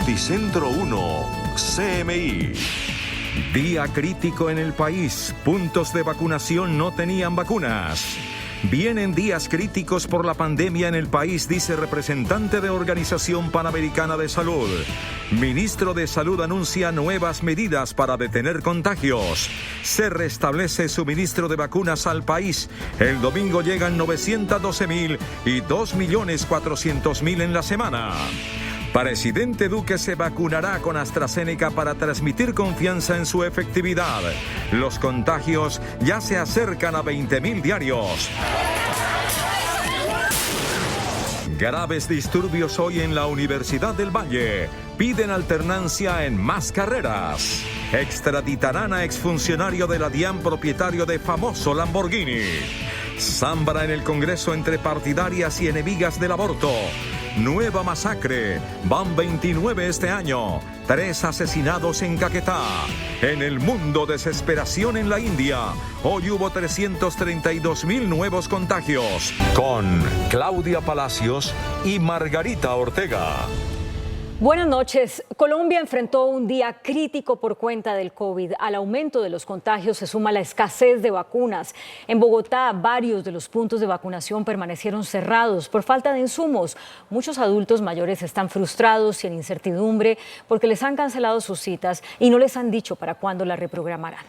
Noticentro 1, CMI. Día crítico en el país. Puntos de vacunación no tenían vacunas. Vienen días críticos por la pandemia en el país, dice representante de Organización Panamericana de Salud. Ministro de Salud anuncia nuevas medidas para detener contagios. Se restablece suministro de vacunas al país. El domingo llegan 912,000 y 2,400,000 en la semana. Presidente Duque se vacunará con AstraZeneca para transmitir confianza en su efectividad. Los contagios ya se acercan a 20,000 diarios. Graves disturbios hoy en la Universidad del Valle. Piden alternancia en más carreras. Extraditarán a exfuncionario de la DIAN propietario de famoso Lamborghini. Zambra en el Congreso entre partidarias y enemigas del aborto. Nueva masacre. Van 29 este año. 3 asesinados en Caquetá. En el mundo, desesperación en la India. Hoy hubo 332,000 nuevos contagios. Con Claudia Palacios y Margarita Ortega. Buenas noches. Colombia enfrentó un día crítico por cuenta del COVID. Al aumento de los contagios se suma la escasez de vacunas. En Bogotá, varios de los puntos de vacunación permanecieron cerrados por falta de insumos. Muchos adultos mayores están frustrados y en incertidumbre porque les han cancelado sus citas y no les han dicho para cuándo las reprogramarán.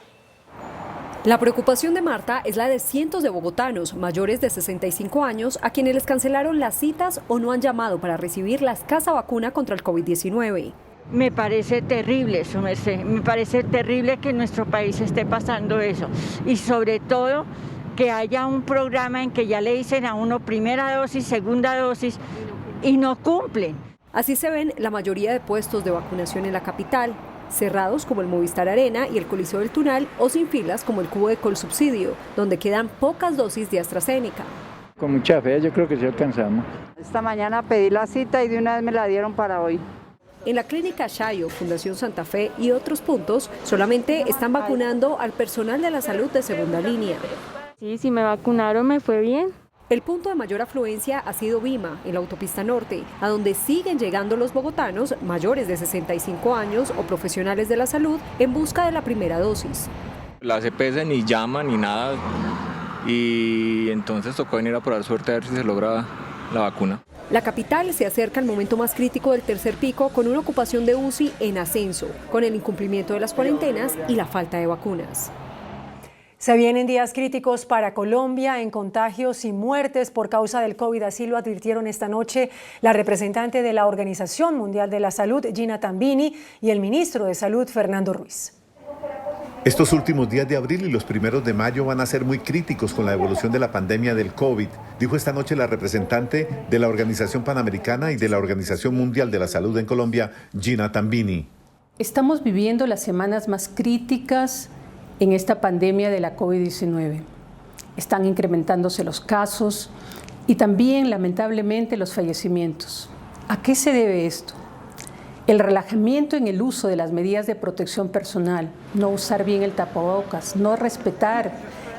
La preocupación de Marta es la de cientos de bogotanos mayores de 65 años a quienes les cancelaron las citas o no han llamado para recibir la escasa vacuna contra el COVID-19. Me parece terrible, su merced. Me parece terrible que en nuestro país esté pasando eso. Y sobre todo que haya un programa en que ya le dicen a uno primera dosis, segunda dosis y no cumplen. Así se ven la mayoría de puestos de vacunación en la capital. Cerrados como el Movistar Arena y el Coliseo del Tunal o sin filas como el Cubo de Colsubsidio, donde quedan pocas dosis de AstraZeneca. Con mucha fe, yo creo que sí alcanzamos. Esta mañana pedí la cita y de una vez me la dieron para hoy. En la clínica Shayo, Fundación Santa Fe y otros puntos, solamente están vacunando al personal de la salud de segunda línea. Sí, me vacunaron, me fue bien. El punto de mayor afluencia ha sido Vima, en la autopista norte, a donde siguen llegando los bogotanos mayores de 65 años o profesionales de la salud en busca de la primera dosis. Las EPS ni llaman ni nada y entonces tocó venir a probar suerte a ver si se logra la vacuna. La capital se acerca al momento más crítico del tercer pico con una ocupación de UCI en ascenso, con el incumplimiento de las cuarentenas y la falta de vacunas. Se vienen días críticos para Colombia en contagios y muertes por causa del COVID, así lo advirtieron esta noche la representante de la Organización Mundial de la Salud, Gina Tambini, y el ministro de Salud, Fernando Ruiz. Estos últimos días de abril y los primeros de mayo van a ser muy críticos con la evolución de la pandemia del COVID, dijo esta noche la representante de la Organización Panamericana y de la Organización Mundial de la Salud en Colombia, Gina Tambini. Estamos viviendo las semanas más críticas en esta pandemia de la COVID-19. Están incrementándose los casos y también, lamentablemente, los fallecimientos. ¿A qué se debe esto? El relajamiento en el uso de las medidas de protección personal, no usar bien el tapabocas, no respetar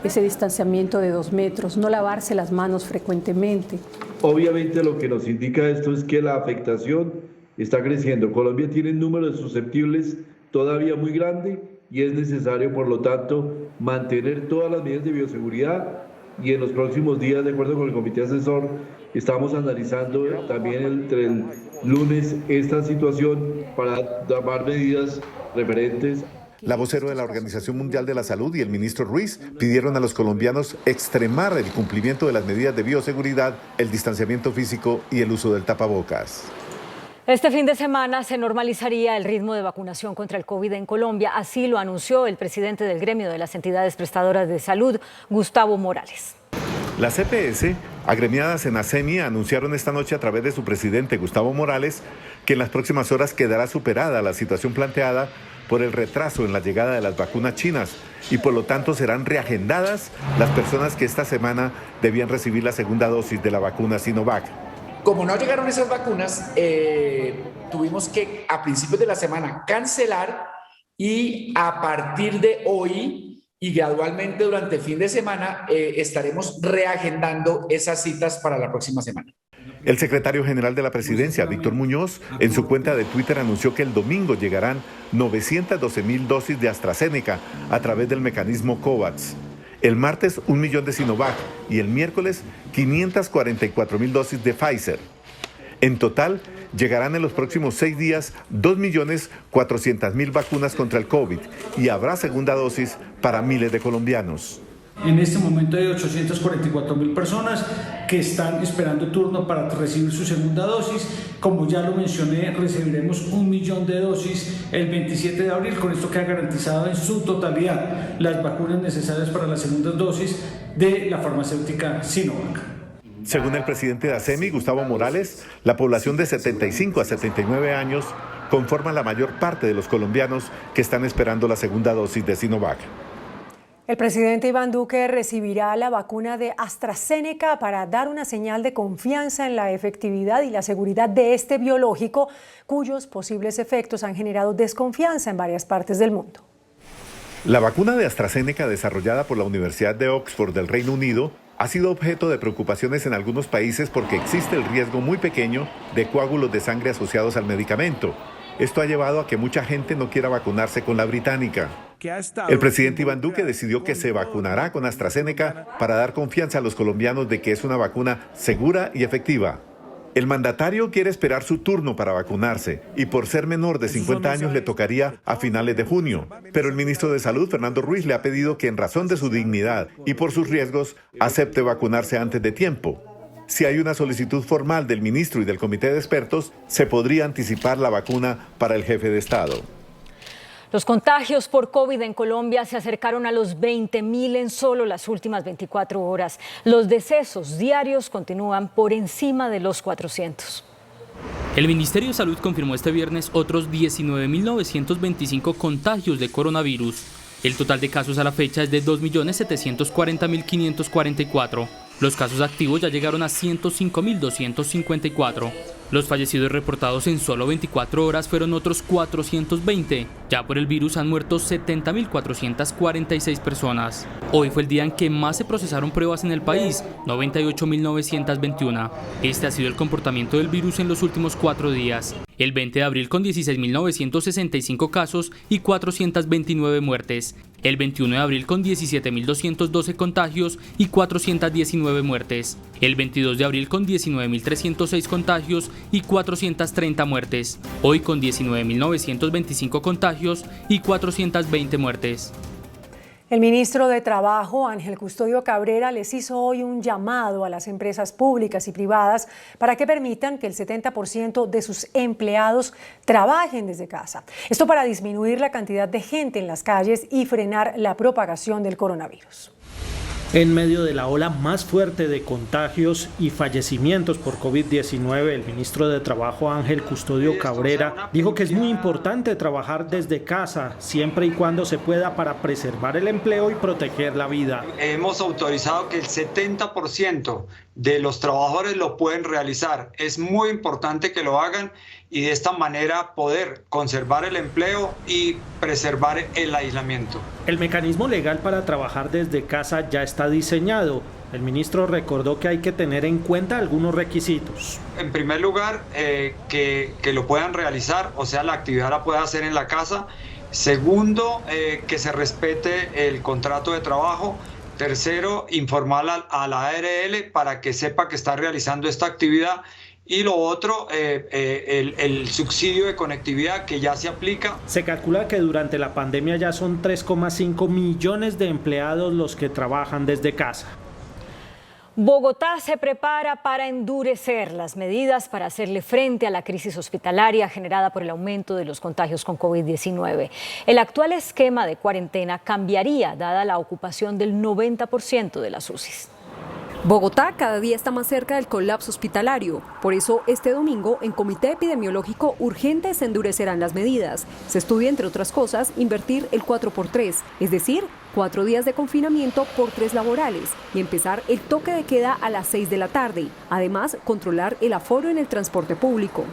ese distanciamiento de 2 metros, no lavarse las manos frecuentemente. Obviamente lo que nos indica esto es que la afectación está creciendo. Colombia tiene un número de susceptibles todavía muy grande y es necesario, por lo tanto, mantener todas las medidas de bioseguridad y en los próximos días, de acuerdo con el comité asesor, estamos analizando también entre el lunes esta situación para tomar medidas referentes. La vocero de la Organización Mundial de la Salud y el ministro Ruiz pidieron a los colombianos extremar el cumplimiento de las medidas de bioseguridad, el distanciamiento físico y el uso del tapabocas. Este fin de semana se normalizaría el ritmo de vacunación contra el COVID en Colombia, así lo anunció el presidente del gremio de las entidades prestadoras de salud, Gustavo Morales. Las EPS, agremiadas en ASEMI, anunciaron esta noche a través de su presidente, Gustavo Morales, que en las próximas horas quedará superada la situación planteada por el retraso en la llegada de las vacunas chinas y por lo tanto serán reagendadas las personas que esta semana debían recibir la segunda dosis de la vacuna Sinovac. Como no llegaron esas vacunas, tuvimos que a principios de la semana cancelar y a partir de hoy y gradualmente durante el fin de semana estaremos reagendando esas citas para la próxima semana. El secretario general de la presidencia, Víctor Muñoz, en su cuenta de Twitter anunció que el domingo llegarán 912.000 dosis de AstraZeneca a través del mecanismo COVAX. El martes 1 millón de Sinovac y el miércoles 544.000 dosis de Pfizer. En total, llegarán en los próximos 6 días 2.400.000 vacunas contra el COVID y habrá segunda dosis para miles de colombianos. En este momento hay 844.000 personas que están esperando turno para recibir su segunda dosis. Como ya lo mencioné, recibiremos 1 millón de dosis el 27 de abril. Con esto queda garantizado en su totalidad las vacunas necesarias para las segundas dosis de la farmacéutica Sinovac. Según el presidente de ASEMI, Gustavo Morales, la población de 75 a 79 años conforma la mayor parte de los colombianos que están esperando la segunda dosis de Sinovac. El presidente Iván Duque recibirá la vacuna de AstraZeneca para dar una señal de confianza en la efectividad y la seguridad de este biológico, cuyos posibles efectos han generado desconfianza en varias partes del mundo. La vacuna de AstraZeneca, desarrollada por la Universidad de Oxford del Reino Unido, ha sido objeto de preocupaciones en algunos países porque existe el riesgo muy pequeño de coágulos de sangre asociados al medicamento. Esto ha llevado a que mucha gente no quiera vacunarse con la británica. El presidente Iván Duque decidió que se vacunará con AstraZeneca para dar confianza a los colombianos de que es una vacuna segura y efectiva. El mandatario quiere esperar su turno para vacunarse y por ser menor de 50 años le tocaría a finales de junio. Pero el ministro de Salud, Fernando Ruiz, le ha pedido que en razón de su dignidad y por sus riesgos acepte vacunarse antes de tiempo. Si hay una solicitud formal del ministro y del comité de expertos, se podría anticipar la vacuna para el jefe de Estado. Los contagios por COVID en Colombia se acercaron a los 20.000 en solo las últimas 24 horas. Los decesos diarios continúan por encima de los 400. El Ministerio de Salud confirmó este viernes otros 19.925 contagios de coronavirus. El total de casos a la fecha es de 2.740.544. Los casos activos ya llegaron a 105.254. Los fallecidos reportados en solo 24 horas fueron otros 420. Ya por el virus han muerto 70.446 personas. Hoy fue el día en que más se procesaron pruebas en el país, 98.921. Este ha sido el comportamiento del virus en los últimos 4 días. El 20 de abril con 16.965 casos y 429 muertes. El 21 de abril con 17.212 contagios y 419 muertes. El 22 de abril con 19.306 contagios y 430 muertes. Hoy con 19.925 contagios y 420 muertes. El ministro de Trabajo, Ángel Custodio Cabrera, les hizo hoy un llamado a las empresas públicas y privadas para que permitan que el 70% de sus empleados trabajen desde casa. Esto para disminuir la cantidad de gente en las calles y frenar la propagación del coronavirus. En medio de la ola más fuerte de contagios y fallecimientos por COVID-19, el ministro de Trabajo, Ángel Custodio Cabrera, dijo que es muy importante trabajar desde casa, siempre y cuando se pueda, para preservar el empleo y proteger la vida. Hemos autorizado que el 70% de los trabajadores lo pueden realizar. Es muy importante que lo hagan y de esta manera poder conservar el empleo y preservar el aislamiento. El mecanismo legal para trabajar desde casa ya está diseñado. El ministro recordó que hay que tener en cuenta algunos requisitos. En primer lugar, que lo puedan realizar, o sea, la actividad la pueda hacer en la casa. Segundo, que se respete el contrato de trabajo. Tercero, informar a la ARL para que sepa que está realizando esta actividad. Y lo otro, el subsidio de conectividad que ya se aplica. Se calcula que durante la pandemia ya son 3,5 millones de empleados los que trabajan desde casa. Bogotá se prepara para endurecer las medidas para hacerle frente a la crisis hospitalaria generada por el aumento de los contagios con COVID-19. El actual esquema de cuarentena cambiaría dada la ocupación del 90% de las UCIs. Bogotá cada día está más cerca del colapso hospitalario. Por eso, este domingo, en Comité Epidemiológico Urgente se endurecerán las medidas. Se estudia, entre otras cosas, invertir el 4x3, es decir, 4 días de confinamiento por 3 laborales y empezar el toque de queda a las 6 de la tarde. Además, controlar el aforo en el transporte público.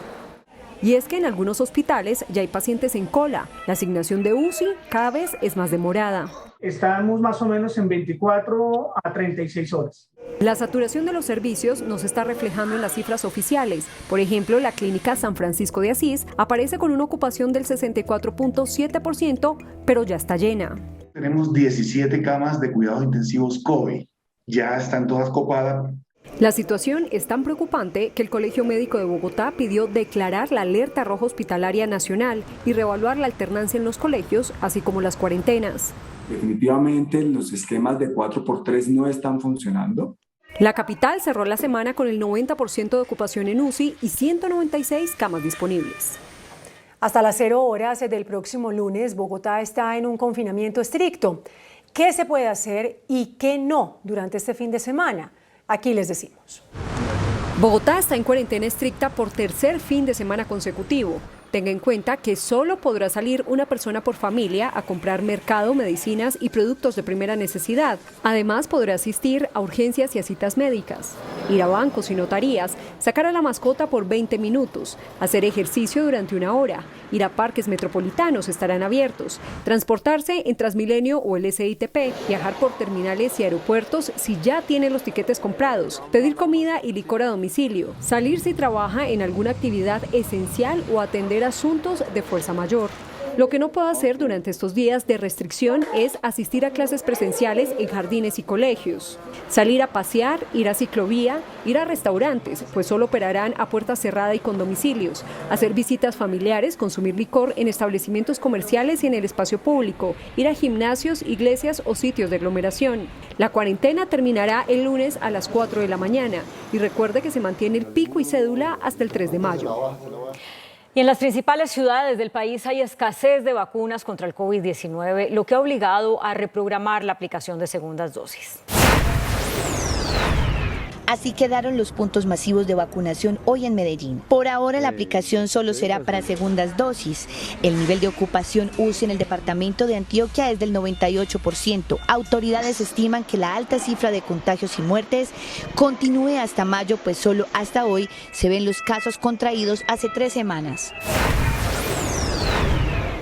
Y es que en algunos hospitales ya hay pacientes en cola. La asignación de UCI cada vez es más demorada. Estamos más o menos en 24 a 36 horas. La saturación de los servicios no se está reflejando en las cifras oficiales. Por ejemplo, la clínica San Francisco de Asís aparece con una ocupación del 64.7%, pero ya está llena. Tenemos 17 camas de cuidados intensivos COVID. Ya están todas copadas. La situación es tan preocupante que el Colegio Médico de Bogotá pidió declarar la alerta roja hospitalaria nacional y reevaluar la alternancia en los colegios, así como las cuarentenas. Definitivamente los esquemas de 4x3 no están funcionando. La capital cerró la semana con el 90% de ocupación en UCI y 196 camas disponibles. Hasta las 0 horas del próximo lunes, Bogotá está en un confinamiento estricto. ¿Qué se puede hacer y qué no durante este fin de semana? Aquí les decimos. Bogotá está en cuarentena estricta por tercer fin de semana consecutivo. Tenga en cuenta que solo podrá salir una persona por familia a comprar mercado, medicinas y productos de primera necesidad. Además, podrá asistir a urgencias y a citas médicas, ir a bancos y notarías, sacar a la mascota por 20 minutos, hacer ejercicio durante 1 hora, ir a parques metropolitanos estarán abiertos, transportarse en Transmilenio o el SITP, viajar por terminales y aeropuertos si ya tiene los tiquetes comprados, pedir comida y licor a domicilio, salir si trabaja en alguna actividad esencial o atender asuntos de fuerza mayor. Lo que no puede hacer durante estos días de restricción es asistir a clases presenciales en jardines y colegios, salir a pasear, ir a ciclovía, ir a restaurantes, pues solo operarán a puerta cerrada y con domicilios, hacer visitas familiares, consumir licor en establecimientos comerciales y en el espacio público, ir a gimnasios, iglesias o sitios de aglomeración. La cuarentena terminará el lunes a las 4 de la mañana y recuerde que se mantiene el pico y cédula hasta el 3 de mayo. Y en las principales ciudades del país hay escasez de vacunas contra el COVID-19, lo que ha obligado a reprogramar la aplicación de segundas dosis. Así quedaron los puntos masivos de vacunación hoy en Medellín. Por ahora la aplicación solo será para segundas dosis. El nivel de ocupación UCI en el departamento de Antioquia es del 98%. Autoridades estiman que la alta cifra de contagios y muertes continúe hasta mayo, pues solo hasta hoy se ven los casos contraídos hace 3 semanas.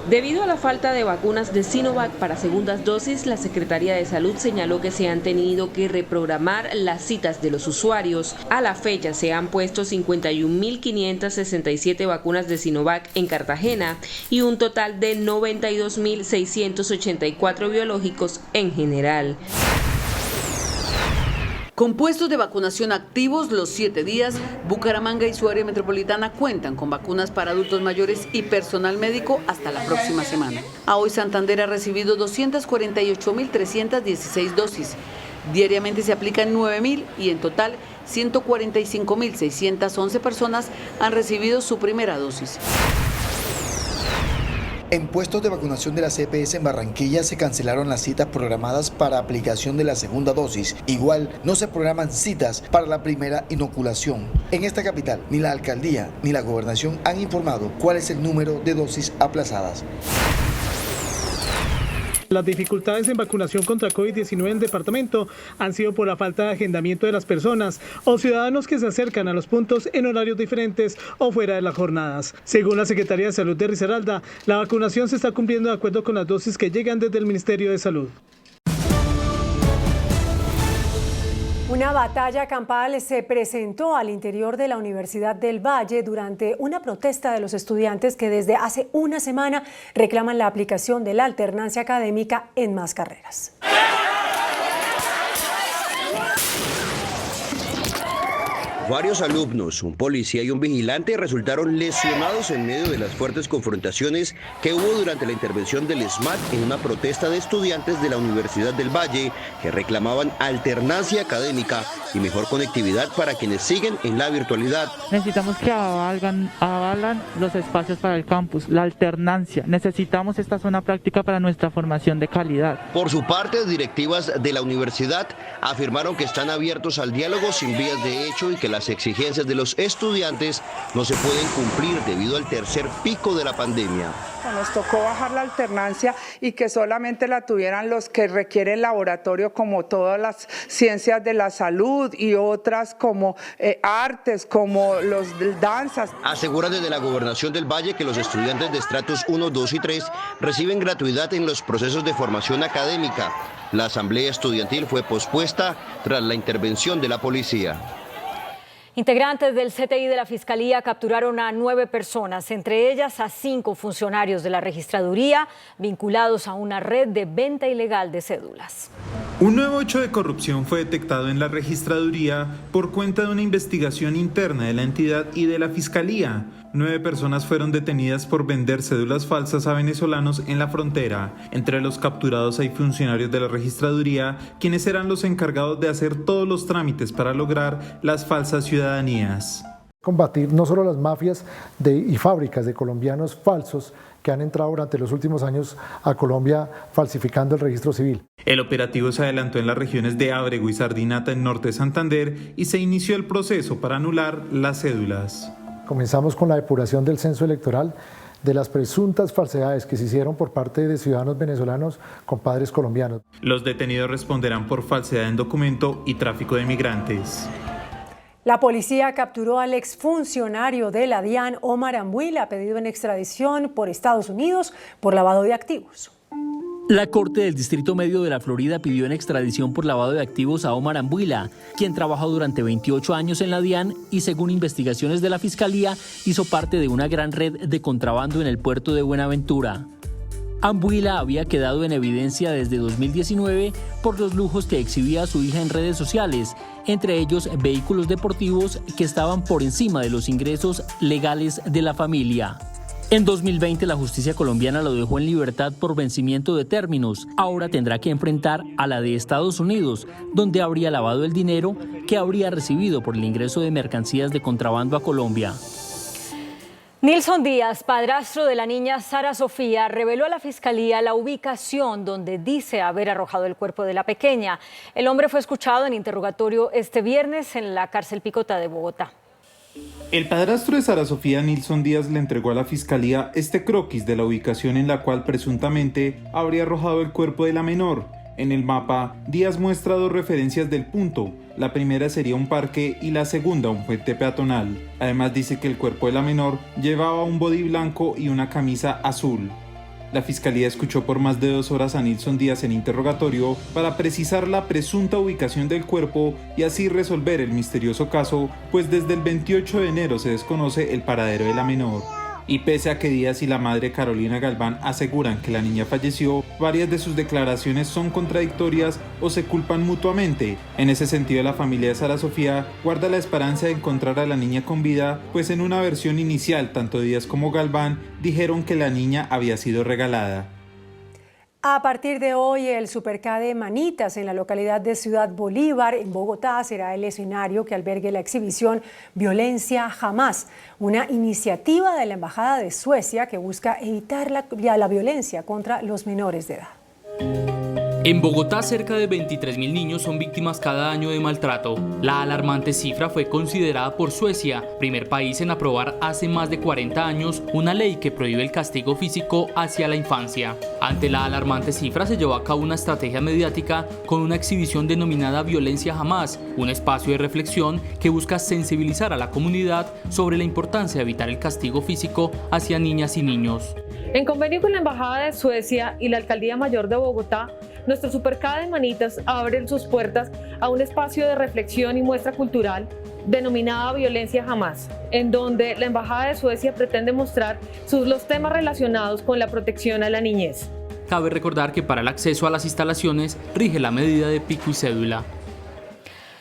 Debido a la falta de vacunas de Sinovac para segundas dosis, la Secretaría de Salud señaló que se han tenido que reprogramar las citas de los usuarios. A la fecha se han puesto 51.567 vacunas de Sinovac en Cartagena y un total de 92.684 biológicos en general. Con puestos de vacunación activos los 7 días, Bucaramanga y su área metropolitana cuentan con vacunas para adultos mayores y personal médico hasta la próxima semana. A hoy Santander ha recibido 248.316 dosis. Diariamente se aplican 9.000 y en total 145.611 personas han recibido su primera dosis. En puestos de vacunación de la CPS en Barranquilla se cancelaron las citas programadas para aplicación de la segunda dosis. Igual no se programan citas para la primera inoculación. En esta capital, ni la alcaldía ni la gobernación han informado cuál es el número de dosis aplazadas. Las dificultades en vacunación contra COVID-19 en el departamento han sido por la falta de agendamiento de las personas o ciudadanos que se acercan a los puntos en horarios diferentes o fuera de las jornadas. Según la Secretaría de Salud de Risaralda, la vacunación se está cumpliendo de acuerdo con las dosis que llegan desde el Ministerio de Salud. Una batalla campal se presentó al interior de la Universidad del Valle durante una protesta de los estudiantes que desde hace una semana reclaman la aplicación de la alternancia académica en más carreras. Varios alumnos, un policía y un vigilante resultaron lesionados en medio de las fuertes confrontaciones que hubo durante la intervención del SMAT en una protesta de estudiantes de la Universidad del Valle que reclamaban alternancia académica y mejor conectividad para quienes siguen en la virtualidad. Necesitamos que avalan los espacios para el campus, la alternancia. Necesitamos esta zona práctica para nuestra formación de calidad. Por su parte, directivas de la universidad afirmaron que están abiertos al diálogo sin vías de hecho y que las exigencias de los estudiantes no se pueden cumplir debido al tercer pico de la pandemia. Nos tocó bajar la alternancia y que solamente la tuvieran los que requieren laboratorio, como todas las ciencias de la salud y otras como artes, como los danzas. Asegura desde la Gobernación del Valle que los estudiantes de estratos 1, 2 y 3 reciben gratuidad en los procesos de formación académica. La asamblea estudiantil fue pospuesta tras la intervención de la policía. Integrantes del CTI de la Fiscalía capturaron a 9 personas, entre ellas a 5 funcionarios de la registraduría vinculados a una red de venta ilegal de cédulas. Un nuevo hecho de corrupción fue detectado en la registraduría por cuenta de una investigación interna de la entidad y de la Fiscalía. 9 personas fueron detenidas por vender cédulas falsas a venezolanos en la frontera. Entre los capturados hay funcionarios de la registraduría, quienes eran los encargados de hacer todos los trámites para lograr las falsas ciudadanías. Combatir no solo las mafias y fábricas de colombianos falsos que han entrado durante los últimos años a Colombia falsificando el registro civil. El operativo se adelantó en las regiones de Ábrego y Sardinata en norte de Santander y se inició el proceso para anular las cédulas. Comenzamos con la depuración del censo electoral de las presuntas falsedades que se hicieron por parte de ciudadanos venezolanos con padres colombianos. Los detenidos responderán por falsedad en documento y tráfico de migrantes. La policía capturó al exfuncionario de la DIAN, Omar Ambuila, pedido en extradición por Estados Unidos por lavado de activos. La Corte del Distrito Medio de la Florida pidió en extradición por lavado de activos a Omar Ambuila, quien trabajó durante 28 años en la DIAN y, según investigaciones de la Fiscalía, hizo parte de una gran red de contrabando en el puerto de Buenaventura. Ambuila había quedado en evidencia desde 2019 por los lujos que exhibía a su hija en redes sociales, entre ellos vehículos deportivos que estaban por encima de los ingresos legales de la familia. En 2020 la justicia colombiana lo dejó en libertad por vencimiento de términos. Ahora tendrá que enfrentar a la de Estados Unidos, donde habría lavado el dinero que habría recibido por el ingreso de mercancías de contrabando a Colombia. Nilson Díaz, padrastro de la niña Sara Sofía, reveló a la Fiscalía la ubicación donde dice haber arrojado el cuerpo de la pequeña. El hombre fue escuchado en interrogatorio este viernes en la cárcel Picota de Bogotá. El padrastro de Sara Sofía, Nilson Díaz, le entregó a la Fiscalía este croquis de la ubicación en la cual presuntamente habría arrojado el cuerpo de la menor. En el mapa, Díaz muestra 2 referencias del punto. La primera sería un parque y la segunda un puente peatonal. Además dice que el cuerpo de la menor llevaba un body blanco y una camisa azul. La Fiscalía escuchó por más de 2 horas a Nilson Díaz en interrogatorio para precisar la presunta ubicación del cuerpo y así resolver el misterioso caso, pues desde el 28 de enero se desconoce el paradero de la menor. Y pese a que Díaz y la madre Carolina Galván aseguran que la niña falleció, varias de sus declaraciones son contradictorias o se culpan mutuamente. En ese sentido, la familia de Sara Sofía guarda la esperanza de encontrar a la niña con vida, pues en una versión inicial, tanto Díaz como Galván dijeron que la niña había sido regalada. A partir de hoy, el Supercade Manitas en la localidad de Ciudad Bolívar, en Bogotá, será el escenario que albergue la exhibición Violencia Jamás, una iniciativa de la Embajada de Suecia que busca evitar la violencia contra los menores de edad. En Bogotá, cerca de 23.000 niños son víctimas cada año de maltrato. La alarmante cifra fue considerada por Suecia, primer país en aprobar hace más de 40 años una ley que prohíbe el castigo físico hacia la infancia. Ante la alarmante cifra se llevó a cabo una estrategia mediática con una exhibición denominada Violencia Jamás, un espacio de reflexión que busca sensibilizar a la comunidad sobre la importancia de evitar el castigo físico hacia niñas y niños. En convenio con la Embajada de Suecia y la Alcaldía Mayor de Bogotá, nuestro Supercade Manitas abre sus puertas a un espacio de reflexión y muestra cultural denominada Violencia Jamás, en donde la Embajada de Suecia pretende mostrar los temas relacionados con la protección a la niñez. Cabe recordar que para el acceso a las instalaciones rige la medida de pico y cédula.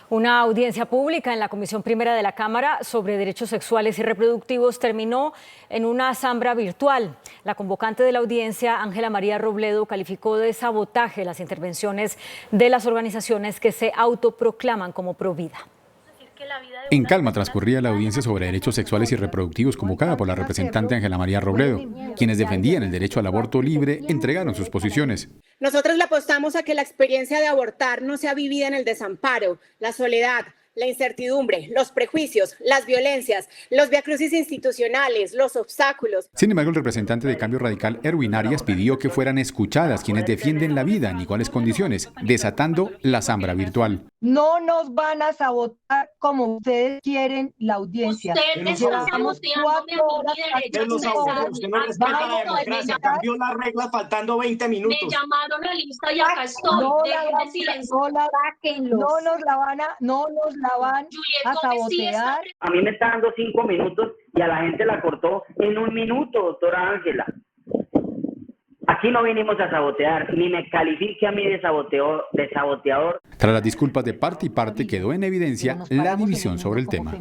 Una audiencia pública en la Comisión Primera de la Cámara sobre Derechos Sexuales y Reproductivos terminó en una zambra virtual. La convocante de la audiencia, Ángela María Robledo, calificó de sabotaje las intervenciones de las organizaciones que se autoproclaman como provida. En calma transcurría la audiencia sobre derechos sexuales y reproductivos convocada por la representante Ángela María Robledo. Quienes defendían el derecho al aborto libre entregaron sus posiciones. Nosotros le apostamos a que la experiencia de abortar no sea vivida en el desamparo, la soledad, la incertidumbre, los prejuicios, las violencias, los viacrucis institucionales, los obstáculos. Sin embargo, el representante de Cambio Radical, Erwin Arias, pidió que fueran escuchadas quienes defienden la vida en iguales condiciones, desatando la zambra virtual. No nos van a sabotear como ustedes quieren la audiencia. Llevamos 4 horas. Usted no respeta la democracia, cambió las reglas faltando 20 minutos. Me llamaron a la lista y acá estoy. No nos la van a sabotear. A mí me está dando 5 minutos y a la gente la cortó en 1 minuto, doctora Ángela. Aquí no vinimos a sabotear, ni me califique a mí de saboteador. Tras las disculpas de parte y parte, quedó en evidencia la división sobre el tema.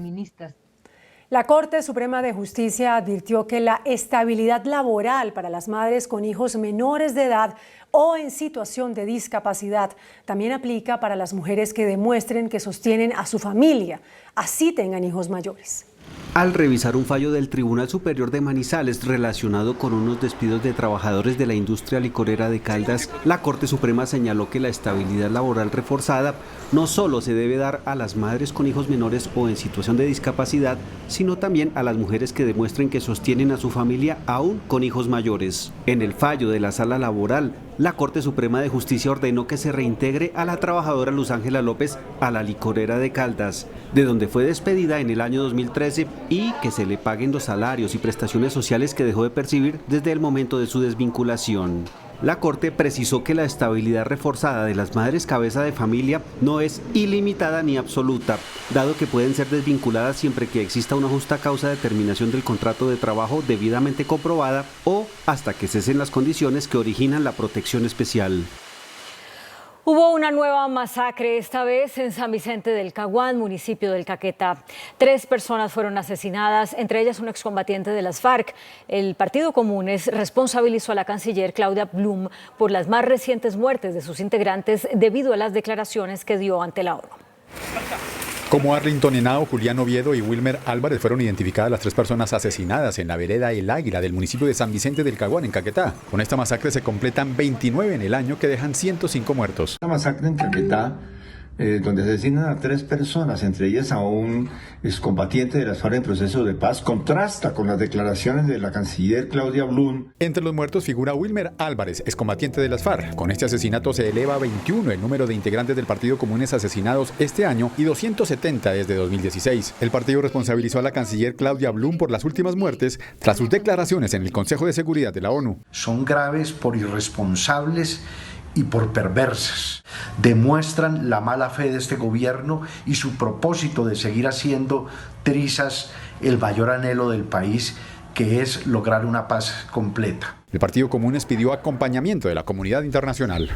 La Corte Suprema de Justicia advirtió que la estabilidad laboral para las madres con hijos menores de edad o en situación de discapacidad también aplica para las mujeres que demuestren que sostienen a su familia, así tengan hijos mayores. Al revisar un fallo del Tribunal Superior de Manizales relacionado con unos despidos de trabajadores de la industria licorera de Caldas, la Corte Suprema señaló que la estabilidad laboral reforzada no solo se debe dar a las madres con hijos menores o en situación de discapacidad, sino también a las mujeres que demuestren que sostienen a su familia aún con hijos mayores. En el fallo de la Sala Laboral, la Corte Suprema de Justicia ordenó que se reintegre a la trabajadora Luz Ángela López a la licorera de Caldas, de donde fue despedida en el año 2013, y que se le paguen los salarios y prestaciones sociales que dejó de percibir desde el momento de su desvinculación. La Corte precisó que la estabilidad reforzada de las madres cabeza de familia no es ilimitada ni absoluta, dado que pueden ser desvinculadas siempre que exista una justa causa de terminación del contrato de trabajo debidamente comprobada o hasta que cesen las condiciones que originan la protección especial. Hubo una nueva masacre, esta vez en San Vicente del Caguán, municipio del Caquetá. 3 personas fueron asesinadas, entre ellas un excombatiente de las FARC. El Partido Comunes responsabilizó a la canciller Claudia Blum por las más recientes muertes de sus integrantes debido a las declaraciones que dio ante la ONU. Como Arlington Henao, Julián Oviedo y Wilmer Álvarez fueron identificadas las 3 personas asesinadas en la vereda El Águila del municipio de San Vicente del Caguán, en Caquetá. Con esta masacre se completan 29 en el año, que dejan 105 muertos. Una masacre en Caquetá, donde asesinan a 3 personas, entre ellas a un excombatiente de las FARC en proceso de paz, contrasta con las declaraciones de la canciller Claudia Blum. Entre los muertos figura Wilmer Álvarez, excombatiente de las FARC. Con este asesinato se eleva a 21 el número de integrantes del Partido Comunes asesinados este año y 270 desde 2016. El partido responsabilizó a la canciller Claudia Blum por las últimas muertes tras sus declaraciones en el Consejo de Seguridad de la ONU. Son graves por irresponsables y por perversas. Demuestran la mala fe de este gobierno y su propósito de seguir haciendo trizas el mayor anhelo del país, que es lograr una paz completa. El Partido Comunes pidió acompañamiento de la comunidad internacional.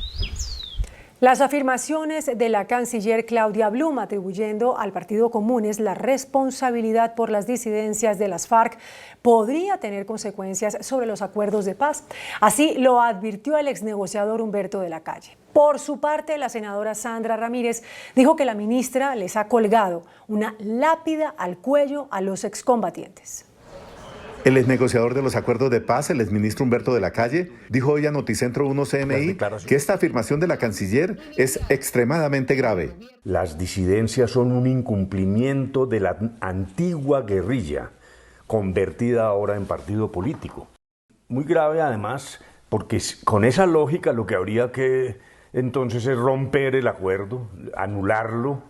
Las afirmaciones de la canciller Claudia Blum atribuyendo al Partido Comunes la responsabilidad por las disidencias de las FARC podría tener consecuencias sobre los acuerdos de paz. Así lo advirtió el exnegociador Humberto de la Calle. Por su parte, la senadora Sandra Ramírez dijo que la ministra les ha colgado una lápida al cuello a los excombatientes. El exnegociador de los acuerdos de paz, el exministro Humberto de la Calle, dijo hoy a Noticentro 1 CNI que esta afirmación de la canciller es extremadamente grave. Las disidencias son un incumplimiento de la antigua guerrilla, convertida ahora en partido político. Muy grave además, porque con esa lógica lo que habría que entonces es romper el acuerdo, anularlo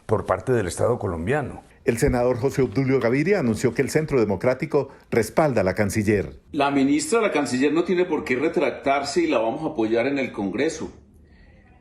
por parte del Estado colombiano. El senador José Obdulio Gaviria anunció que el Centro Democrático respalda a la canciller. La ministra, la canciller, no tiene por qué retractarse y la vamos a apoyar en el Congreso.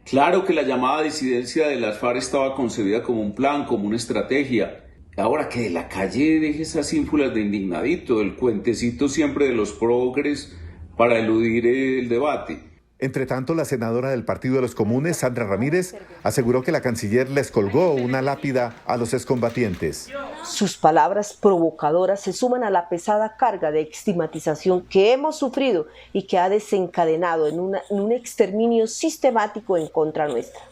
Claro que la llamada disidencia de las FARC estaba concebida como un plan, como una estrategia. Ahora que de la Calle deje esas ínfulas de indignadito, el cuentecito siempre de los progres para eludir el debate. Entre tanto, la senadora del Partido de los Comunes, Sandra Ramírez, aseguró que la canciller les colgó una lápida a los excombatientes. Sus palabras provocadoras se suman a la pesada carga de estigmatización que hemos sufrido y que ha desencadenado en un exterminio sistemático en contra nuestra.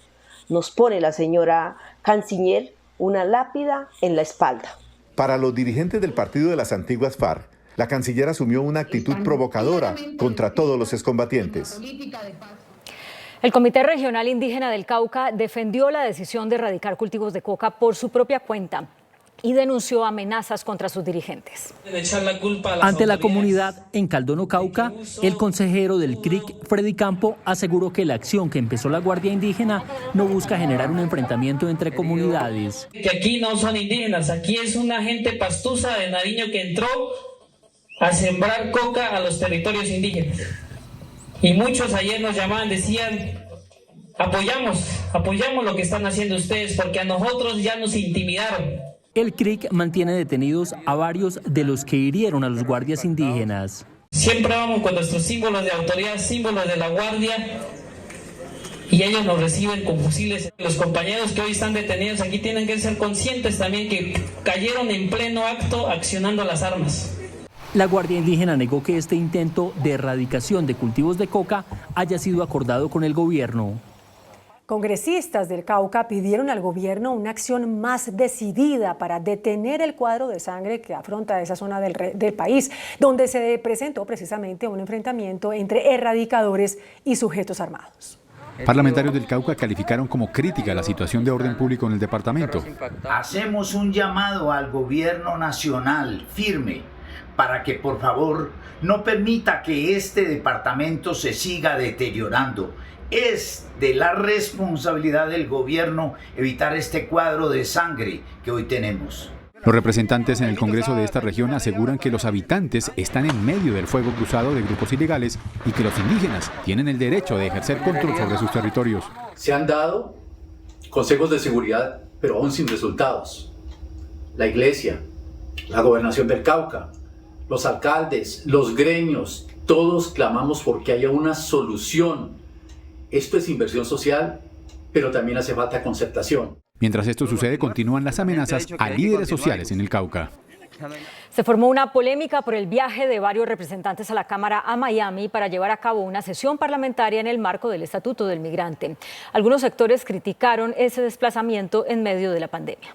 Nos pone la señora canciller una lápida en la espalda. Para los dirigentes del partido de las antiguas FARC, la canciller asumió una actitud provocadora contra todos los excombatientes. El Comité Regional Indígena del Cauca defendió la decisión de erradicar cultivos de coca por su propia cuenta y denunció amenazas contra sus dirigentes. Ante la comunidad en Caldono, Cauca, el consejero del CRIC, Freddy Campo, aseguró que la acción que empezó la Guardia Indígena no busca generar un enfrentamiento entre comunidades. Que aquí no son indígenas, aquí es una gente pastusa de Nariño que entró a sembrar coca a los territorios indígenas. Y muchos ayer nos llamaban, decían, apoyamos lo que están haciendo ustedes porque a nosotros ya nos intimidaron. El CRIC mantiene detenidos a varios de los que hirieron a los guardias indígenas. Siempre vamos con nuestros símbolos de autoridad, símbolos de la guardia, y ellos nos reciben con fusiles. Los compañeros que hoy están detenidos aquí tienen que ser conscientes también que cayeron en pleno acto accionando las armas. La Guardia Indígena negó que este intento de erradicación de cultivos de coca haya sido acordado con el gobierno. Congresistas del Cauca pidieron al gobierno una acción más decidida para detener el cuadro de sangre que afronta esa zona del país, donde se presentó precisamente un enfrentamiento entre erradicadores y sujetos armados. Parlamentarios del Cauca calificaron como crítica la situación de orden público en el departamento. Hacemos un llamado al gobierno nacional firme para que por favor no permita que este departamento se siga deteriorando. Es de la responsabilidad del gobierno evitar este cuadro de sangre que hoy tenemos. Los representantes en el Congreso de esta región aseguran que los habitantes están en medio del fuego cruzado de grupos ilegales y que los indígenas tienen el derecho de ejercer control sobre sus territorios. Se han dado consejos de seguridad, pero aún sin resultados. La iglesia, la gobernación del Cauca, los alcaldes, los gremios, todos clamamos porque haya una solución. Esto es inversión social, pero también hace falta concertación. Mientras esto sucede, continúan las amenazas a líderes sociales en el Cauca. Se formó una polémica por el viaje de varios representantes a la Cámara a Miami para llevar a cabo una sesión parlamentaria en el marco del Estatuto del Migrante. Algunos sectores criticaron ese desplazamiento en medio de la pandemia.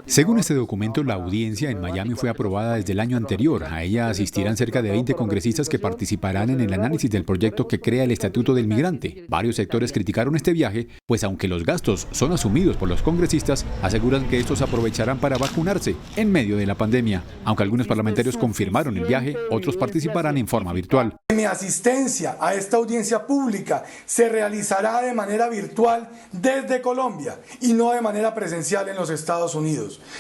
Según este documento, la audiencia en Miami fue aprobada desde el año anterior. A ella asistirán cerca de 20 congresistas que participarán en el análisis del proyecto que crea el Estatuto del Migrante. Varios sectores criticaron este viaje, pues aunque los gastos son asumidos por los congresistas, aseguran que estos aprovecharán para vacunarse en medio de la pandemia. Aunque algunos parlamentarios confirmaron el viaje, otros participarán en forma virtual. Mi asistencia a esta audiencia pública se realizará de manera virtual desde Colombia y no de manera presencial en los Estados Unidos.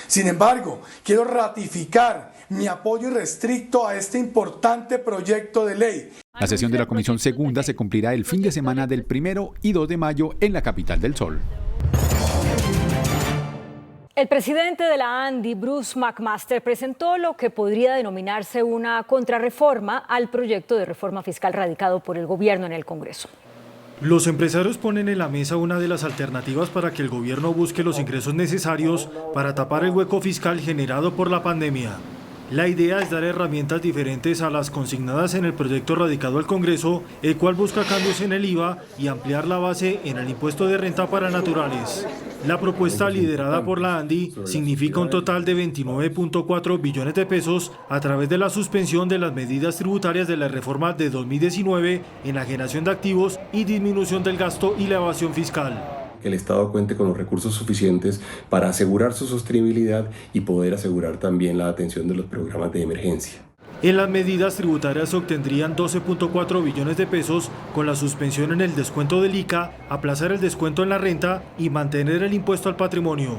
Sin embargo, quiero ratificar mi apoyo irrestricto a este importante proyecto de ley. La sesión de la Comisión Segunda se cumplirá el fin de semana del 1 y 2 de mayo en la capital del Sol. El presidente de la ANDI, Bruce McMaster, presentó lo que podría denominarse una contrarreforma al proyecto de reforma fiscal radicado por el gobierno en el Congreso. Los empresarios ponen en la mesa una de las alternativas para que el gobierno busque los ingresos necesarios para tapar el hueco fiscal generado por la pandemia. La idea es dar herramientas diferentes a las consignadas en el proyecto radicado al Congreso, el cual busca cambios en el IVA y ampliar la base en el impuesto de renta para naturales. La propuesta liderada por la ANDI significa un total de 29.4 billones de pesos a través de la suspensión de las medidas tributarias de la reforma de 2019, enajenación de activos y disminución del gasto y la evasión fiscal. Que el Estado cuente con los recursos suficientes para asegurar su sostenibilidad y poder asegurar también la atención de los programas de emergencia. En las medidas tributarias se obtendrían 12.4 billones de pesos con la suspensión en el descuento del ICA, aplazar el descuento en la renta y mantener el impuesto al patrimonio.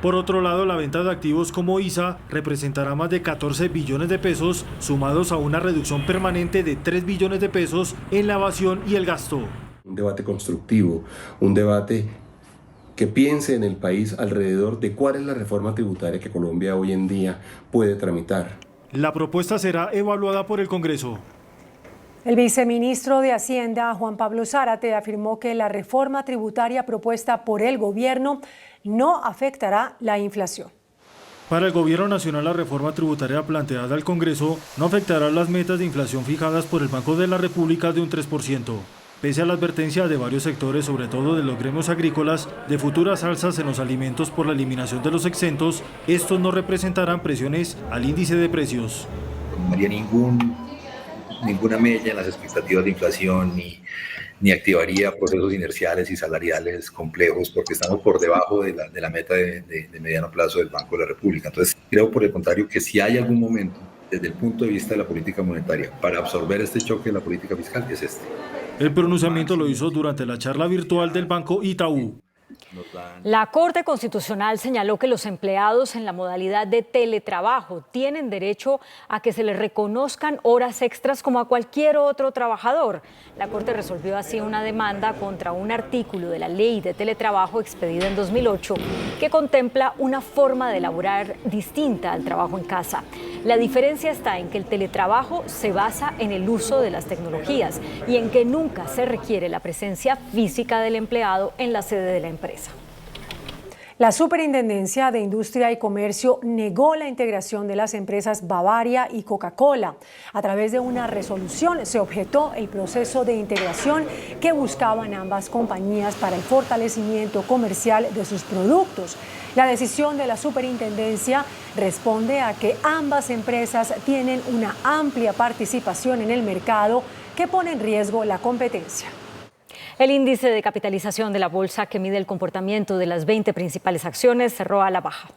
Por otro lado, la venta de activos como ISA representará más de 14 billones de pesos, sumados a una reducción permanente de 3 billones de pesos en la evasión y el gasto. Un debate constructivo, un debate que piense en el país alrededor de cuál es la reforma tributaria que Colombia hoy en día puede tramitar. La propuesta será evaluada por el Congreso. El viceministro de Hacienda, Juan Pablo Zárate, afirmó que la reforma tributaria propuesta por el gobierno no afectará la inflación. Para el Gobierno Nacional, la reforma tributaria planteada al Congreso no afectará las metas de inflación fijadas por el Banco de la República de un 3%. Pese a la advertencia de varios sectores, sobre todo de los gremios agrícolas, de futuras alzas en los alimentos por la eliminación de los exentos, estos no representarán presiones al índice de precios. No haría ninguna mella en las expectativas de inflación ni activaría procesos inerciales y salariales complejos, porque estamos por debajo de la meta de mediano plazo del Banco de la República. Entonces, creo por el contrario que si hay algún momento, desde el punto de vista de la política monetaria, para absorber este choque de la política fiscal, es este. El pronunciamiento lo hizo durante la charla virtual del Banco Itaú. La Corte Constitucional señaló que los empleados en la modalidad de teletrabajo tienen derecho a que se les reconozcan horas extras como a cualquier otro trabajador. La Corte resolvió así una demanda contra un artículo de la Ley de Teletrabajo expedida en 2008 que contempla una forma de laborar distinta al trabajo en casa. La diferencia está en que el teletrabajo se basa en el uso de las tecnologías y en que nunca se requiere la presencia física del empleado en la sede de la empresa. La Superintendencia de Industria y Comercio negó la integración de las empresas Bavaria y Coca-Cola. A través de una resolución se objetó el proceso de integración que buscaban ambas compañías para el fortalecimiento comercial de sus productos. La decisión de la Superintendencia responde a que ambas empresas tienen una amplia participación en el mercado que pone en riesgo la competencia. El índice de capitalización de la bolsa, que mide el comportamiento de las 20 principales acciones, cerró a la baja.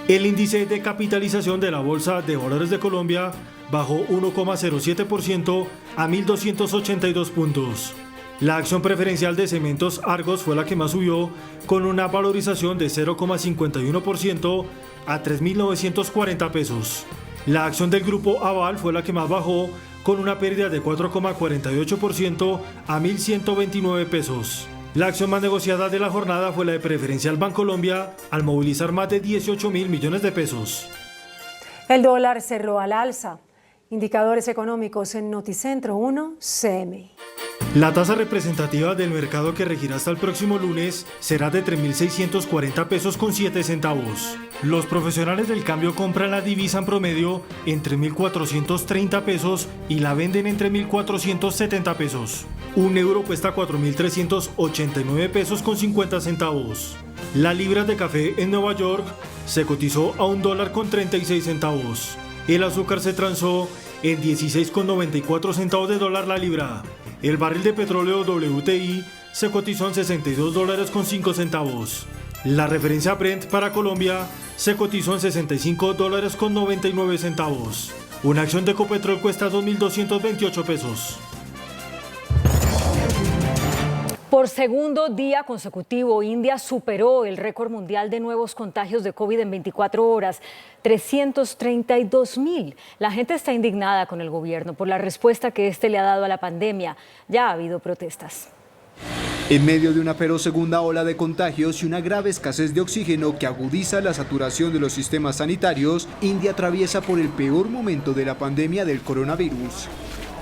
El índice de capitalización de la Bolsa de Valores de Colombia bajó 1,07% a 1.282 puntos. La acción preferencial de Cementos Argos fue la que más subió, con una valorización de 0,51% a 3.940 pesos. La acción del Grupo Aval fue la que más bajó, con una pérdida de 4,48% a 1.129 pesos. La acción más negociada de la jornada fue la de Preferencial Bancolombia, al movilizar más de 18.000 millones de pesos. El dólar cerró al alza. Indicadores económicos en Noticentro 1, CMI. La tasa representativa del mercado que regirá hasta el próximo lunes será de 3.640 pesos con 7 centavos. Los profesionales del cambio compran la divisa en promedio entre 1.430 pesos y la venden entre 1.470 pesos. Un euro cuesta 4.389 pesos con 50 centavos. La libra de café en Nueva York se cotizó a $1 con 36 centavos. El azúcar se transó en 16,94 centavos de dólar la libra. El barril de petróleo WTI se cotizó en $62 con 5 centavos. La referencia Brent para Colombia se cotizó en $65 con 99 centavos. Una acción de Ecopetrol cuesta 2.228 pesos. Por segundo día consecutivo, India superó el récord mundial de nuevos contagios de COVID en 24 horas, 332.000. La gente está indignada con el gobierno por la respuesta que este le ha dado a la pandemia. Ya ha habido protestas. En medio de una feroz segunda ola de contagios y una grave escasez de oxígeno que agudiza la saturación de los sistemas sanitarios, India atraviesa por el peor momento de la pandemia del coronavirus.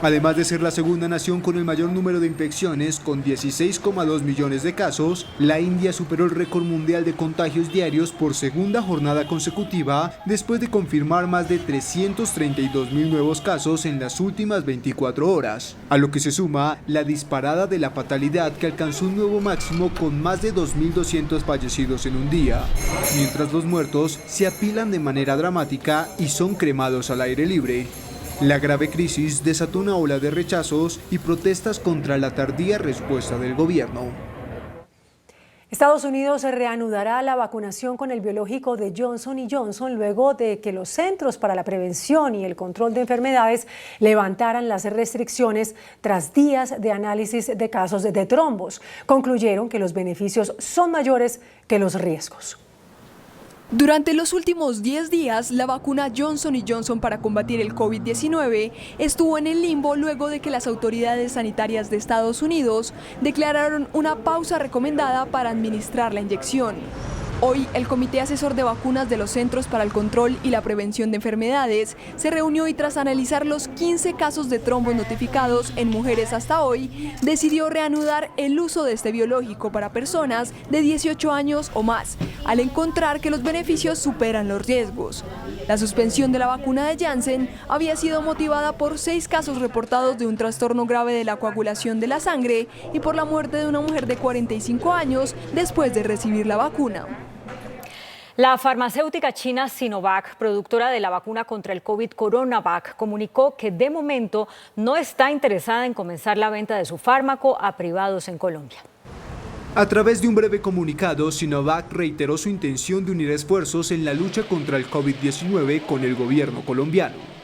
Además de ser la segunda nación con el mayor número de infecciones, con 16,2 millones de casos, la India superó el récord mundial de contagios diarios por segunda jornada consecutiva, después de confirmar más de 332.000 nuevos casos en las últimas 24 horas, a lo que se suma la disparada de la fatalidad, que alcanzó un nuevo máximo con más de 2.200 fallecidos en un día, mientras los muertos se apilan de manera dramática y son cremados al aire libre. La grave crisis desató una ola de rechazos y protestas contra la tardía respuesta del gobierno. Estados Unidos reanudará la vacunación con el biológico de Johnson & Johnson luego de que los Centros para la Prevención y el Control de Enfermedades levantaran las restricciones tras días de análisis de casos de trombos. Concluyeron que los beneficios son mayores que los riesgos. Durante los últimos 10 días, la vacuna Johnson & Johnson para combatir el COVID-19 estuvo en el limbo luego de que las autoridades sanitarias de Estados Unidos declararon una pausa recomendada para administrar la inyección. Hoy, el Comité Asesor de Vacunas de los Centros para el Control y la Prevención de Enfermedades se reunió y, tras analizar los 15 casos de trombos notificados en mujeres hasta hoy, decidió reanudar el uso de este biológico para personas de 18 años o más, al encontrar que los beneficios superan los riesgos. La suspensión de la vacuna de Janssen había sido motivada por 6 casos reportados de un trastorno grave de la coagulación de la sangre y por la muerte de una mujer de 45 años después de recibir la vacuna. La farmacéutica china Sinovac, productora de la vacuna contra el COVID Coronavac, comunicó que de momento no está interesada en comenzar la venta de su fármaco a privados en Colombia. A través de un breve comunicado, Sinovac reiteró su intención de unir esfuerzos en la lucha contra el COVID-19 con el gobierno colombiano.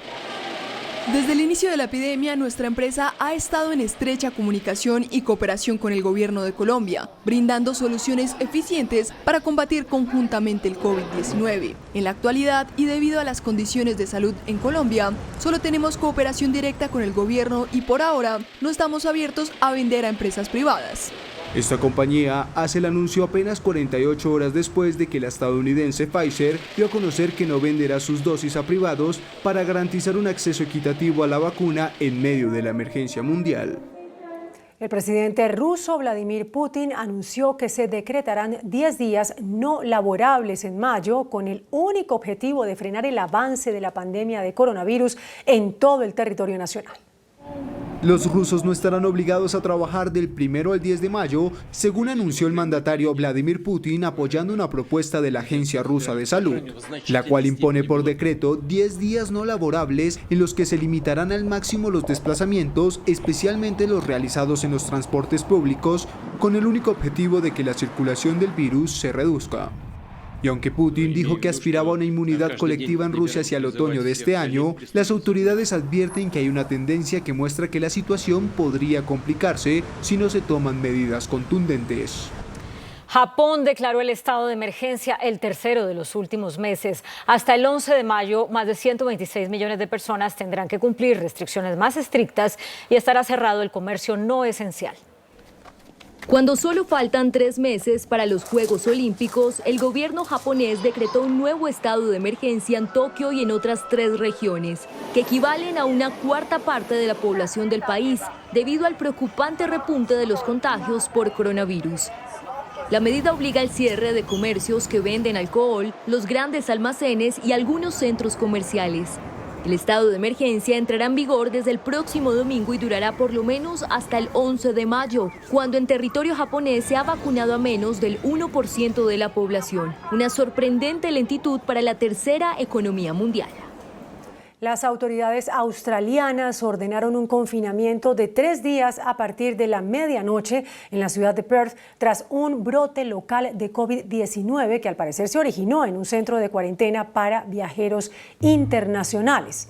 Desde el inicio de la epidemia, nuestra empresa ha estado en estrecha comunicación y cooperación con el gobierno de Colombia, brindando soluciones eficientes para combatir conjuntamente el COVID-19. En la actualidad, y debido a las condiciones de salud en Colombia, solo tenemos cooperación directa con el gobierno y por ahora no estamos abiertos a vender a empresas privadas. Esta compañía hace el anuncio apenas 48 horas después de que la estadounidense Pfizer dio a conocer que no venderá sus dosis a privados para garantizar un acceso equitativo a la vacuna en medio de la emergencia mundial. El presidente ruso Vladimir Putin anunció que se decretarán 10 días no laborables en mayo con el único objetivo de frenar el avance de la pandemia de coronavirus en todo el territorio nacional. Los rusos no estarán obligados a trabajar del 1 al 10 de mayo, según anunció el mandatario Vladimir Putin, apoyando una propuesta de la Agencia Rusa de Salud, la cual impone por decreto 10 días no laborables en los que se limitarán al máximo los desplazamientos, especialmente los realizados en los transportes públicos, con el único objetivo de que la circulación del virus se reduzca. Y aunque Putin dijo que aspiraba a una inmunidad colectiva en Rusia hacia el otoño de este año, las autoridades advierten que hay una tendencia que muestra que la situación podría complicarse si no se toman medidas contundentes. Japón declaró el estado de emergencia, el tercero de los últimos meses. Hasta el 11 de mayo, más de 126 millones de personas tendrán que cumplir restricciones más estrictas y estará cerrado el comercio no esencial. Cuando solo faltan 3 meses para los Juegos Olímpicos, el gobierno japonés decretó un nuevo estado de emergencia en Tokio y en otras 3 regiones, que equivalen a una cuarta parte de la población del país, debido al preocupante repunte de los contagios por coronavirus. La medida obliga al cierre de comercios que venden alcohol, los grandes almacenes y algunos centros comerciales. El estado de emergencia entrará en vigor desde el próximo domingo y durará por lo menos hasta el 11 de mayo, cuando en territorio japonés se ha vacunado a menos del 1% de la población. Una sorprendente lentitud para la tercera economía mundial. Las autoridades australianas ordenaron un confinamiento de 3 días a partir de la medianoche en la ciudad de Perth tras un brote local de COVID-19 que al parecer se originó en un centro de cuarentena para viajeros internacionales.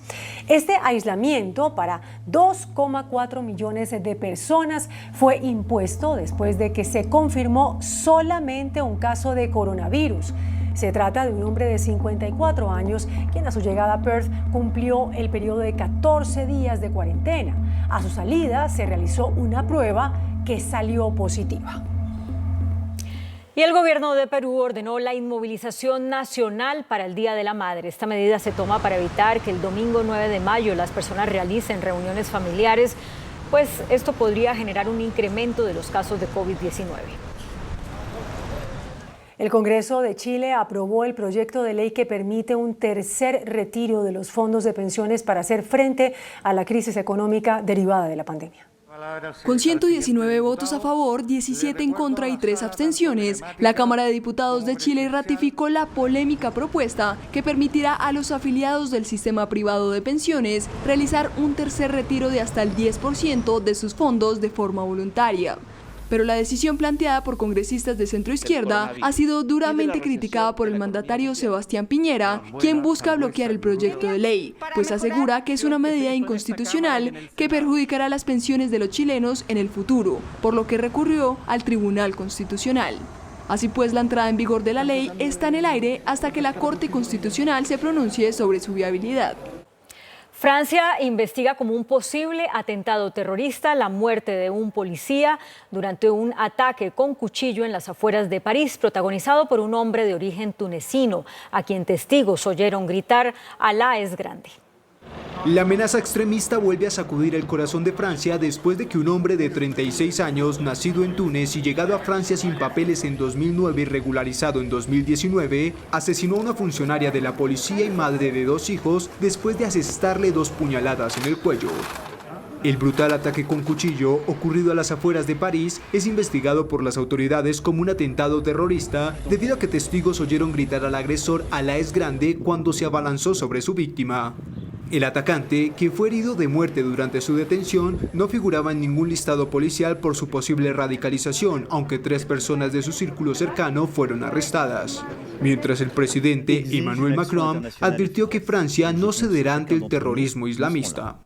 Este aislamiento para 2,4 millones de personas fue impuesto después de que se confirmó solamente un caso de coronavirus. Se trata de un hombre de 54 años, quien a su llegada a Perth cumplió el periodo de 14 días de cuarentena. A su salida se realizó una prueba que salió positiva. Y el gobierno de Perú ordenó la inmovilización nacional para el Día de la Madre. Esta medida se toma para evitar que el domingo 9 de mayo las personas realicen reuniones familiares, pues esto podría generar un incremento de los casos de COVID-19. El Congreso de Chile aprobó el proyecto de ley que permite un tercer retiro de los fondos de pensiones para hacer frente a la crisis económica derivada de la pandemia. Con 119 votos a favor, 17 en contra y 3 abstenciones, la Cámara de Diputados de Chile ratificó la polémica propuesta que permitirá a los afiliados del sistema privado de pensiones realizar un tercer retiro de hasta el 10% de sus fondos de forma voluntaria. Pero la decisión planteada por congresistas de centroizquierda ha sido duramente criticada por el mandatario Sebastián Piñera, quien busca bloquear el proyecto de ley, pues asegura que es una medida inconstitucional que perjudicará las pensiones de los chilenos en el futuro, por lo que recurrió al Tribunal Constitucional. Así pues, la entrada en vigor de la ley está en el aire hasta que la Corte Constitucional se pronuncie sobre su viabilidad. Francia investiga como un posible atentado terrorista la muerte de un policía durante un ataque con cuchillo en las afueras de París, protagonizado por un hombre de origen tunecino, a quien testigos oyeron gritar «Alá es grande». La amenaza extremista vuelve a sacudir el corazón de Francia después de que un hombre de 36 años, nacido en Túnez y llegado a Francia sin papeles en 2009 y regularizado en 2019, asesinó a una funcionaria de la policía y madre de 2 hijos después de asestarle 2 puñaladas en el cuello. El brutal ataque con cuchillo, ocurrido a las afueras de París, es investigado por las autoridades como un atentado terrorista debido a que testigos oyeron gritar al agresor "Alá es grande" cuando se abalanzó sobre su víctima. El atacante, que fue herido de muerte durante su detención, no figuraba en ningún listado policial por su posible radicalización, aunque 3 personas de su círculo cercano fueron arrestadas. Mientras el presidente Emmanuel Macron advirtió que Francia no cederá ante el terrorismo islamista.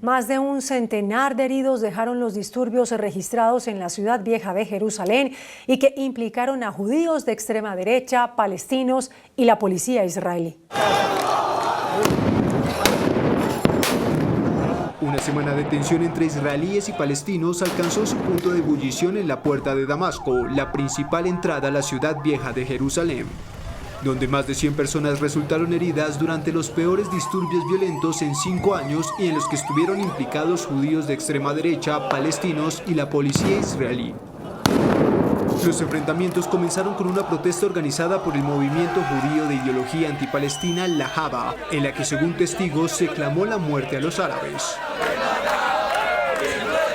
Más de un centenar de heridos dejaron los disturbios registrados en la ciudad vieja de Jerusalén y que implicaron a judíos de extrema derecha, palestinos y la policía israelí. Una semana de tensión entre israelíes y palestinos alcanzó su punto de ebullición en la puerta de Damasco, la principal entrada a la ciudad vieja de Jerusalén, donde más de 100 personas resultaron heridas durante los peores disturbios violentos en 5 años y en los que estuvieron implicados judíos de extrema derecha, palestinos y la policía israelí. Los enfrentamientos comenzaron con una protesta organizada por el movimiento judío de ideología antipalestina La Jaba, en la que según testigos se clamó la muerte a los árabes.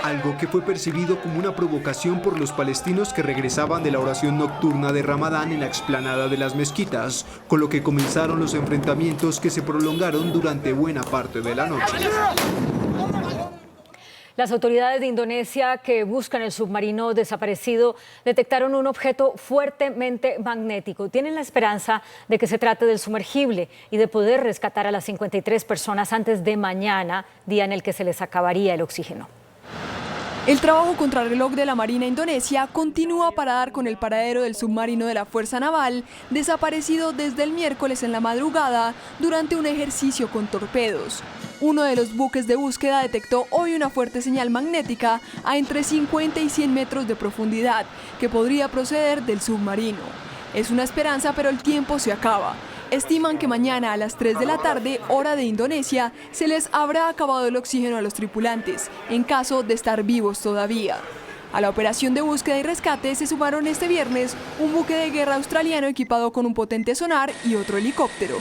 Algo que fue percibido como una provocación por los palestinos que regresaban de la oración nocturna de Ramadán en la explanada de las mezquitas, con lo que comenzaron los enfrentamientos que se prolongaron durante buena parte de la noche. Las autoridades de Indonesia que buscan el submarino desaparecido detectaron un objeto fuertemente magnético. Tienen la esperanza de que se trate del sumergible y de poder rescatar a las 53 personas antes de mañana, día en el que se les acabaría el oxígeno. El trabajo contrarreloj de la Marina Indonesia continúa para dar con el paradero del submarino de la Fuerza Naval, desaparecido desde el miércoles en la madrugada durante un ejercicio con torpedos. Uno de los buques de búsqueda detectó hoy una fuerte señal magnética a entre 50 y 100 metros de profundidad, que podría proceder del submarino. Es una esperanza, pero el tiempo se acaba. Estiman que mañana a las 3 de la tarde, hora de Indonesia, se les habrá acabado el oxígeno a los tripulantes, en caso de estar vivos todavía. A la operación de búsqueda y rescate se sumaron este viernes un buque de guerra australiano equipado con un potente sonar y otro helicóptero.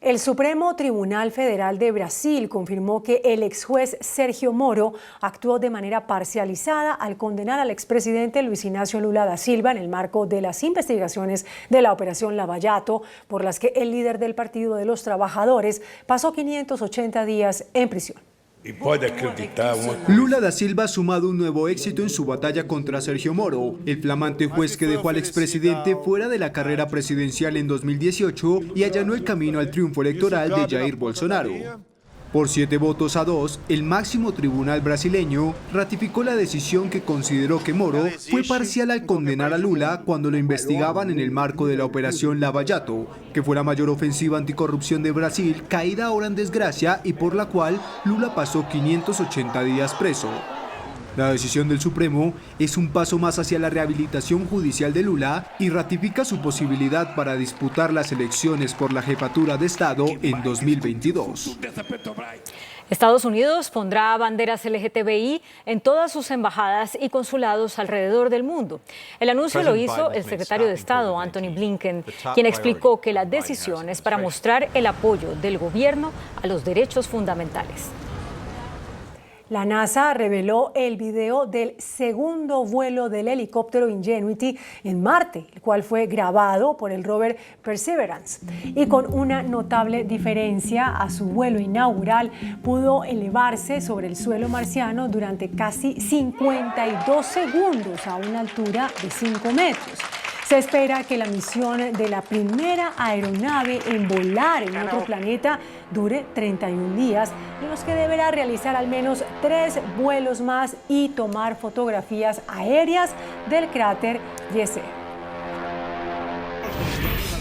El Supremo Tribunal Federal de Brasil confirmó que el exjuez Sergio Moro actuó de manera parcializada al condenar al expresidente Luis Ignacio Lula da Silva en el marco de las investigaciones de la Operación Lava Jato, por las que el líder del Partido de los Trabajadores pasó 580 días en prisión. Lula da Silva ha sumado un nuevo éxito en su batalla contra Sergio Moro, el flamante juez que dejó al expresidente fuera de la carrera presidencial en 2018 y allanó el camino al triunfo electoral de Jair Bolsonaro. Por 7-2, el máximo tribunal brasileño ratificó la decisión que consideró que Moro fue parcial al condenar a Lula cuando lo investigaban en el marco de la Operación Lava Jato, que fue la mayor ofensiva anticorrupción de Brasil, caída ahora en desgracia y por la cual Lula pasó 580 días preso. La decisión del Supremo es un paso más hacia la rehabilitación judicial de Lula y ratifica su posibilidad para disputar las elecciones por la jefatura de Estado en 2022. Estados Unidos pondrá banderas LGTBI en todas sus embajadas y consulados alrededor del mundo. El anuncio lo hizo el secretario de Estado, Antony Blinken, quien explicó que la decisión es para mostrar el apoyo del gobierno a los derechos fundamentales. La NASA reveló el video del segundo vuelo del helicóptero Ingenuity en Marte, el cual fue grabado por el rover Perseverance. Y con una notable diferencia a su vuelo inaugural, pudo elevarse sobre el suelo marciano durante casi 52 segundos a una altura de 5 metros. Se espera que la misión de la primera aeronave en volar en otro planeta dure 31 días, en los que deberá realizar al menos 3 vuelos más y tomar fotografías aéreas del cráter Geyser.